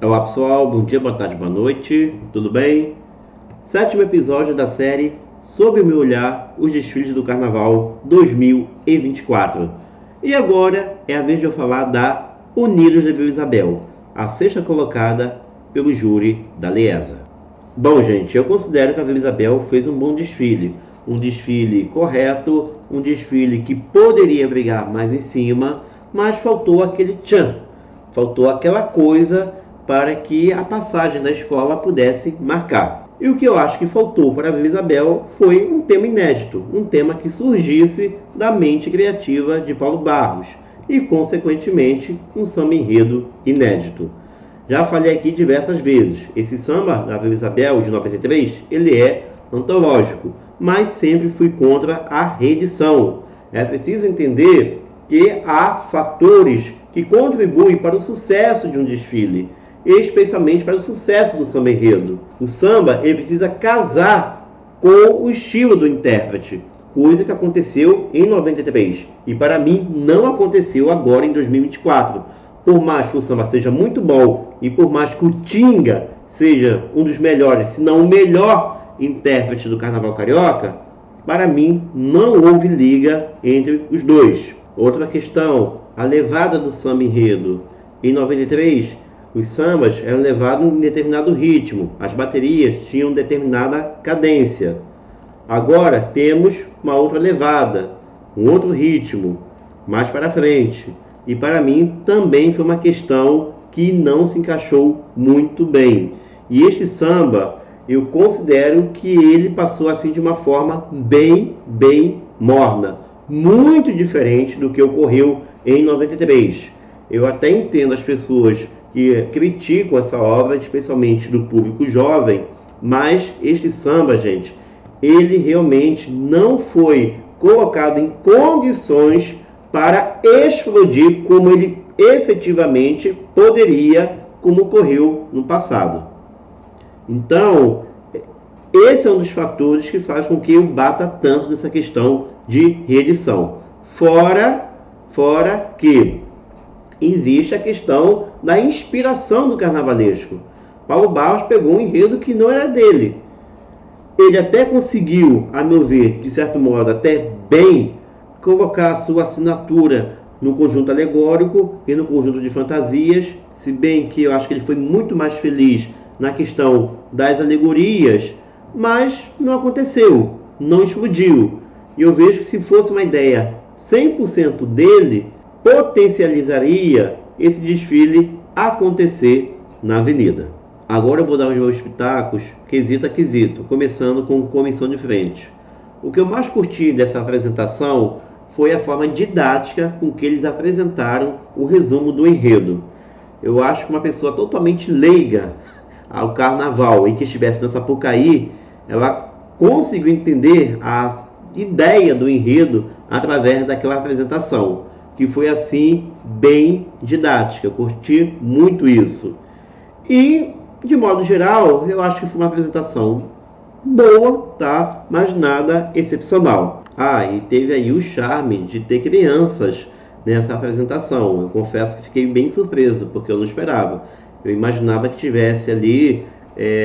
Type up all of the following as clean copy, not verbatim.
Olá pessoal, bom dia, boa tarde, boa noite, tudo bem? 7º episódio da série Sob o Meu Olhar, os desfiles do Carnaval 2024. E agora é a vez de eu falar da Unidos da Vila Isabel, a 6ª colocada pelo júri da Liesa. Bom gente, eu considero que a Vila Isabel fez um bom desfile. Um desfile correto, um desfile que poderia brigar mais em cima, mas faltou aquele tchan, faltou aquela coisa para que a passagem da escola pudesse marcar. E o que eu acho que faltou para a Vila Isabel foi um tema inédito, um tema que surgisse da mente criativa de Paulo Barros e, consequentemente, um samba enredo inédito. Já falei aqui diversas vezes, esse samba da Vila Isabel de 93, ele é antológico, mas sempre fui contra a reedição. É preciso entender que há fatores que contribuem para o sucesso de um desfile, especialmente para o sucesso do samba enredo. O samba ele precisa casar com o estilo do intérprete, coisa que aconteceu em 93 e para mim não aconteceu agora em 2024. Por mais que o samba seja muito bom e por mais que o Tinga seja um dos melhores, se não o melhor intérprete do Carnaval Carioca, para mim não houve liga entre os dois. Outra questão, a levada do samba enredo. Em 93, os sambas eram levados em determinado ritmo, as baterias tinham determinada cadência. Agora temos uma outra levada, um outro ritmo, mais para frente. E para mim também foi uma questão que não se encaixou muito bem. E este samba, eu considero que ele passou assim de uma forma bem morna, muito diferente do que ocorreu em 93. Eu até entendo as pessoas que criticam essa obra, especialmente do público jovem, mas este samba, gente, ele realmente não foi colocado em condições para explodir como ele efetivamente poderia, como ocorreu no passado. Então, esse é um dos fatores que faz com que eu bata tanto nessa questão de reedição. Fora que existe a questão da inspiração do carnavalesco. Paulo Barros pegou um enredo que não era dele. Ele até conseguiu, a meu ver, de certo modo, até bem, colocar a sua assinatura no conjunto alegórico e no conjunto de fantasias, se bem que eu acho que ele foi muito mais feliz na questão das alegorias, mas não aconteceu, não explodiu. E eu vejo que se fosse uma ideia 100% dele, potencializaria esse desfile acontecer na avenida. Agora eu vou dar os meus pitacos, quesito a quesito, começando com comissão de frente. O que eu mais curti dessa apresentação foi a forma didática com que eles apresentaram o resumo do enredo. Eu acho que uma pessoa totalmente leiga ao carnaval e que estivesse na Sapucaí, ela conseguiu entender a ideia do enredo através daquela apresentação, que foi assim bem didática. Eu curti muito isso. E, de modo geral, eu acho que foi uma apresentação boa, tá? Mas nada excepcional. E teve aí o charme de ter crianças nessa apresentação. Eu confesso que fiquei bem surpreso, porque eu não esperava. Eu imaginava que tivesse ali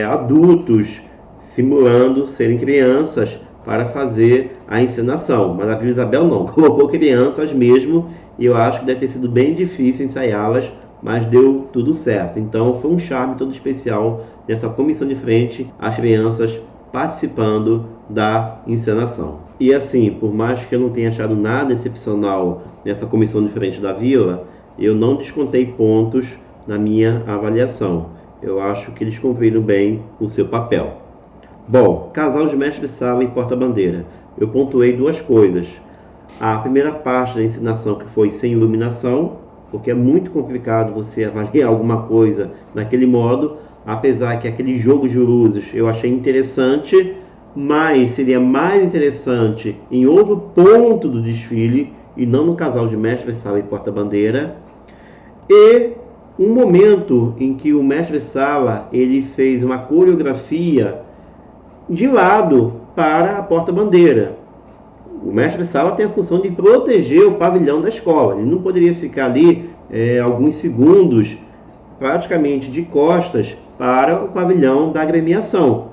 adultos simulando serem crianças para fazer a encenação. Mas a Vila Isabel não, colocou crianças mesmo, e eu acho que deve ter sido bem difícil ensaiá-las, mas deu tudo certo. Então foi um charme todo especial nessa comissão de frente, as crianças participando da encenação. E assim, por mais que eu não tenha achado nada excepcional nessa comissão de frente da Vila, eu não descontei pontos na minha avaliação. Eu acho que eles cumpriram bem o seu papel. Bom, casal de mestre-sala e porta-bandeira. Eu pontuei duas coisas. A primeira parte da encenação, que foi sem iluminação, porque é muito complicado você avaliar alguma coisa daquele modo, apesar que aquele jogo de luzes eu achei interessante, mas seria mais interessante em outro ponto do desfile, e não no casal de mestre-sala e porta-bandeira. E um momento em que o mestre-sala ele fez uma coreografia de lado para a porta-bandeira. O mestre-sala tem a função de proteger o pavilhão da escola. Ele não poderia ficar ali alguns segundos praticamente de costas para o pavilhão da agremiação.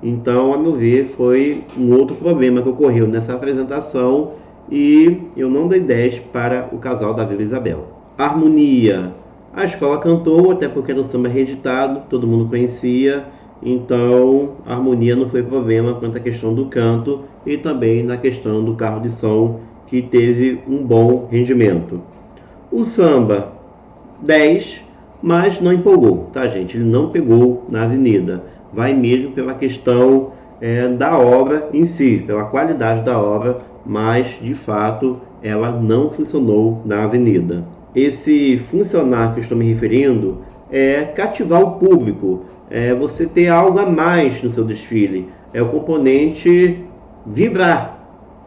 Então, a meu ver, foi um outro problema que ocorreu nessa apresentação e eu não dei 10 para o casal da Vila Isabel. Harmonia. A escola cantou, até porque era um samba reeditado, todo mundo conhecia, então a harmonia não foi problema quanto à questão do canto e também na questão do carro de som, que teve um bom rendimento. O samba, 10, mas não empolgou, tá, gente? Ele não pegou na avenida. Vai mesmo pela questão da obra em si, pela qualidade da obra, mas de fato ela não funcionou na avenida. Esse funcionar que eu estou me referindo é cativar o público, é você ter algo a mais no seu desfile, é o componente vibrar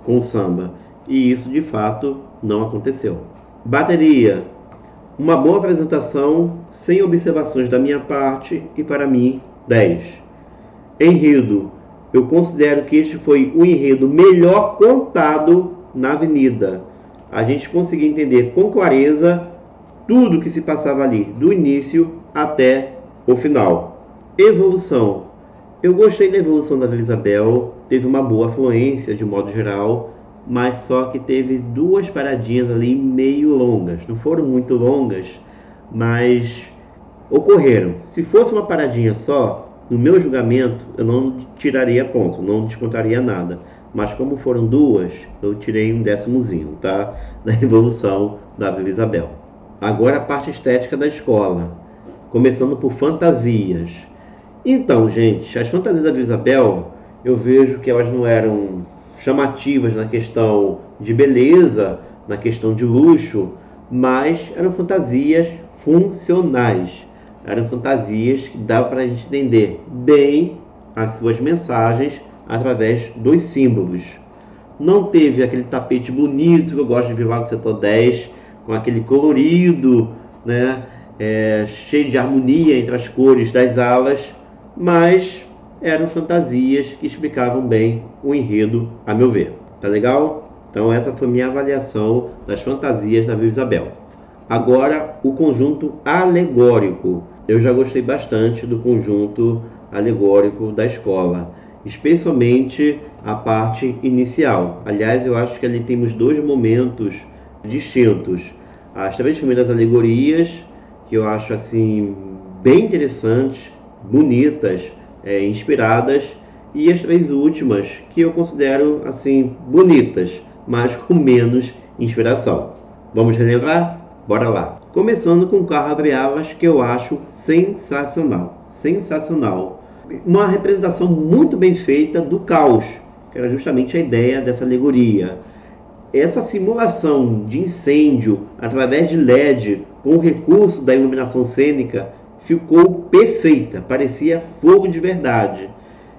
com o samba, e isso de fato não aconteceu. Bateria, uma boa apresentação, sem observações da minha parte e para mim 10. Enredo, eu considero que este foi o enredo melhor contado na avenida. A gente conseguiu entender com clareza tudo que se passava ali, do início até o final. Evolução. Eu gostei da evolução da Vila Isabel, teve uma boa afluência de modo geral, mas só que teve 2 paradinhas ali meio longas. Não foram muito longas, mas ocorreram. Se fosse uma paradinha só, no meu julgamento, eu não tiraria ponto, não descontaria nada. Mas como foram 2, eu tirei um 10º, tá? Da evolução da Vila Isabel. Agora a parte estética da escola. Começando por fantasias. Então, gente, as fantasias da Vila Isabel, eu vejo que elas não eram chamativas na questão de beleza, na questão de luxo, mas eram fantasias funcionais. Eram fantasias que dava para a gente entender bem as suas mensagens através dos símbolos. Não teve aquele tapete bonito que eu gosto de ver lá no setor 10, com aquele colorido, né, cheio de harmonia entre as cores das alas, mas eram fantasias que explicavam bem o enredo, a meu ver. Tá legal? Então essa foi minha avaliação das fantasias da Vila Isabel. Agora, o conjunto alegórico. Eu já gostei bastante do conjunto alegórico da escola, especialmente a parte inicial. Aliás, eu acho que ali temos 2 momentos distintos. As 3 primeiras alegorias, que eu acho assim bem interessantes, bonitas, inspiradas, e as 3 últimas, que eu considero assim bonitas, mas com menos inspiração. Vamos relembrar? Bora lá! Começando com o carro abre-alas, que eu acho sensacional. Sensacional. Uma representação muito bem feita do caos, que era justamente a ideia dessa alegoria. Essa simulação de incêndio através de LED com o recurso da iluminação cênica ficou perfeita, parecia fogo de verdade.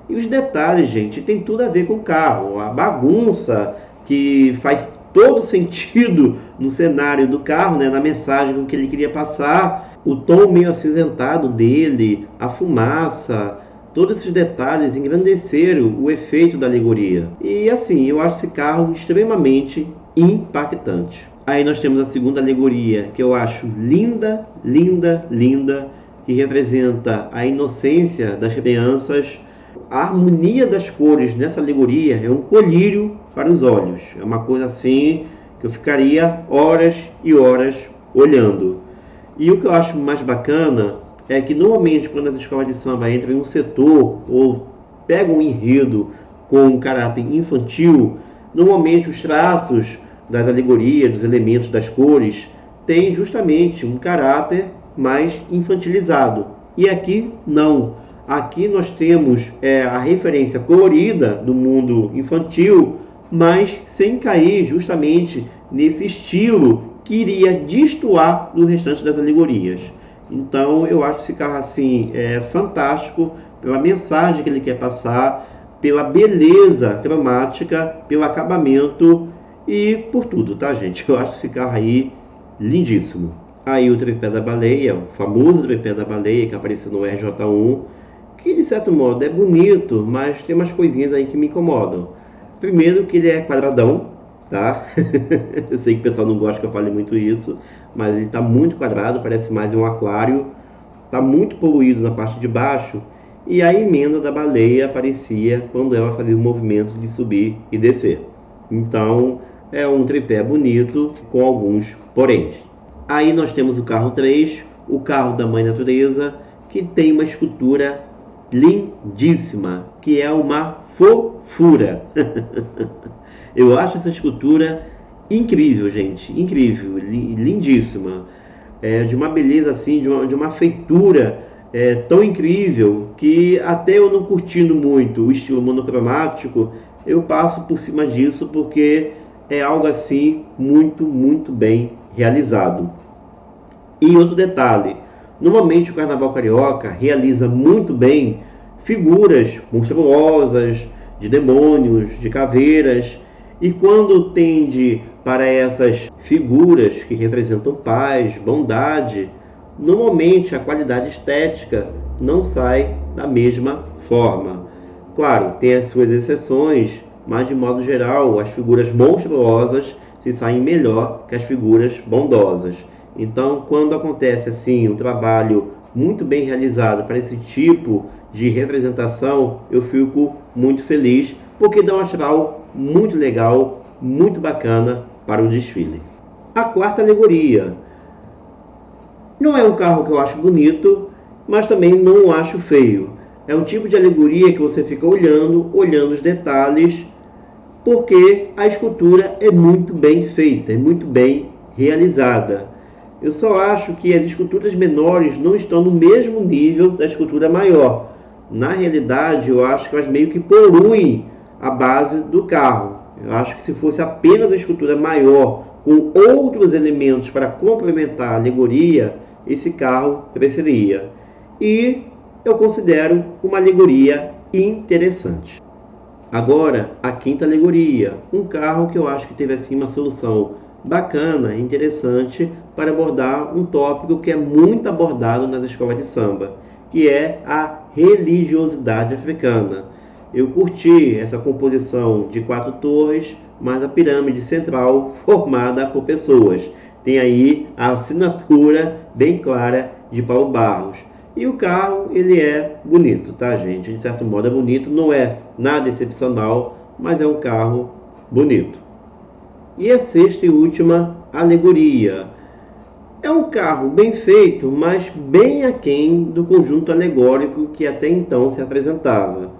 E os detalhes, gente, tem tudo a ver com o carro. A bagunça que faz todo sentido no cenário do carro, né, na mensagem com que ele queria passar, o tom meio acinzentado dele, a fumaça, todos esses detalhes engrandeceram o efeito da alegoria. E assim, eu acho esse carro extremamente impactante. Aí nós temos a segunda alegoria, que eu acho linda, linda, linda, que representa a inocência das crianças. A harmonia das cores nessa alegoria é um colírio para os olhos. É uma coisa assim que eu ficaria horas e horas olhando. E o que eu acho mais bacana é que normalmente quando as escolas de samba entram em um setor ou pegam um enredo com um caráter infantil, normalmente os traços das alegorias, dos elementos, das cores, têm justamente um caráter mais infantilizado. E aqui não. Aqui nós temos a referência colorida do mundo infantil, mas sem cair justamente nesse estilo que iria destoar do restante das alegorias. Então eu acho esse carro assim fantástico pela mensagem que ele quer passar, pela beleza cromática, pelo acabamento e por tudo, tá, gente? Eu acho esse carro aí lindíssimo. Aí o tripé da baleia, o famoso tripé da baleia que apareceu no RJ1, que de certo modo é bonito, mas tem umas coisinhas aí que me incomodam. Primeiro que ele é quadradão, tá? Eu sei que o pessoal não gosta que eu fale muito isso, mas ele está muito quadrado, parece mais um aquário. está muito poluído na parte de baixo, e a emenda da baleia aparecia quando ela fazia o movimento de subir e descer. Então é um tripé bonito com alguns poréns. Aí nós temos o carro 3, o carro da Mãe Natureza, que tem uma escultura lindíssima, que é uma fofura. Eu acho essa escultura incrível, gente, incrível, lindíssima, de uma beleza assim, de uma feitura tão incrível que até eu não curtindo muito o estilo monocromático, eu passo por cima disso porque é algo assim muito, muito bem realizado. E outro detalhe, normalmente o Carnaval Carioca realiza muito bem figuras monstruosas, de demônios, de caveiras, e quando tende para essas figuras que representam paz, bondade, normalmente a qualidade estética não sai da mesma forma. Claro, tem as suas exceções, mas de modo geral as figuras monstruosas se saem melhor que as figuras bondosas. Então, quando acontece assim um trabalho muito bem realizado para esse tipo de representação, eu fico muito feliz, porque dá um astral muito legal, muito bacana para o desfile. A quarta alegoria. Não é um carro que eu acho bonito, mas também não acho feio. É um tipo de alegoria que você fica olhando os detalhes, porque a escultura é muito bem feita, é muito bem realizada. Eu só acho que as esculturas menores não estão no mesmo nível da escultura maior. Na realidade, eu acho que elas meio que poluem a base do carro. Eu acho que se fosse apenas a escultura maior, com outros elementos para complementar a alegoria, esse carro cresceria. E eu considero uma alegoria interessante. Agora, a quinta alegoria. Um carro que eu acho que teve assim uma solução bacana, interessante, para abordar um tópico que é muito abordado nas escolas de samba, que é a religiosidade africana. Eu curti essa composição de 4 torres, mais a pirâmide central formada por pessoas. Tem aí a assinatura bem clara de Paulo Barros. E o carro, ele é bonito, tá, gente? De certo modo é bonito, não é nada excepcional, mas é um carro bonito. E a sexta e última alegoria. É um carro bem feito, mas bem aquém do conjunto alegórico que até então se apresentava.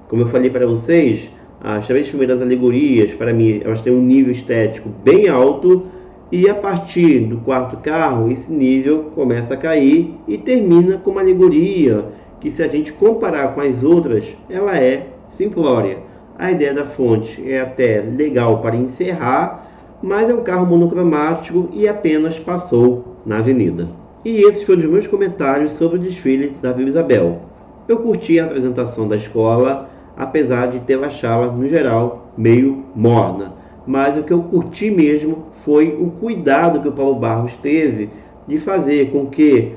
Como eu falei para vocês, as 3 primeiras alegorias, para mim, elas têm um nível estético bem alto, e a partir do 4º carro, esse nível começa a cair e termina com uma alegoria que, se a gente comparar com as outras, ela é simplória. A ideia da fonte é até legal para encerrar, mas é um carro monocromático e apenas passou na avenida. E esses foram os meus comentários sobre o desfile da Vila Isabel. Eu curti a apresentação da escola, apesar de ter achado, no geral, meio morna. Mas o que eu curti mesmo foi o cuidado que o Paulo Barros teve de fazer com que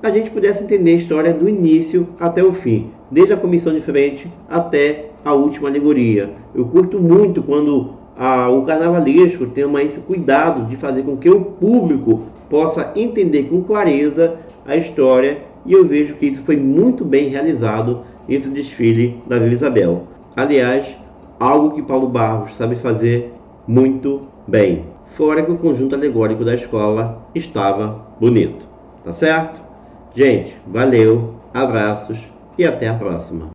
a gente pudesse entender a história do início até o fim, desde a comissão de frente até a última alegoria. Eu curto muito quando o carnavalesco tem esse cuidado de fazer com que o público possa entender com clareza a história, e eu vejo que isso foi muito bem realizado nesse desfile da Vila Isabel. Aliás, algo que Paulo Barros sabe fazer muito bem. Fora que o conjunto alegórico da escola estava bonito. Tá certo? Gente, valeu, abraços e até a próxima.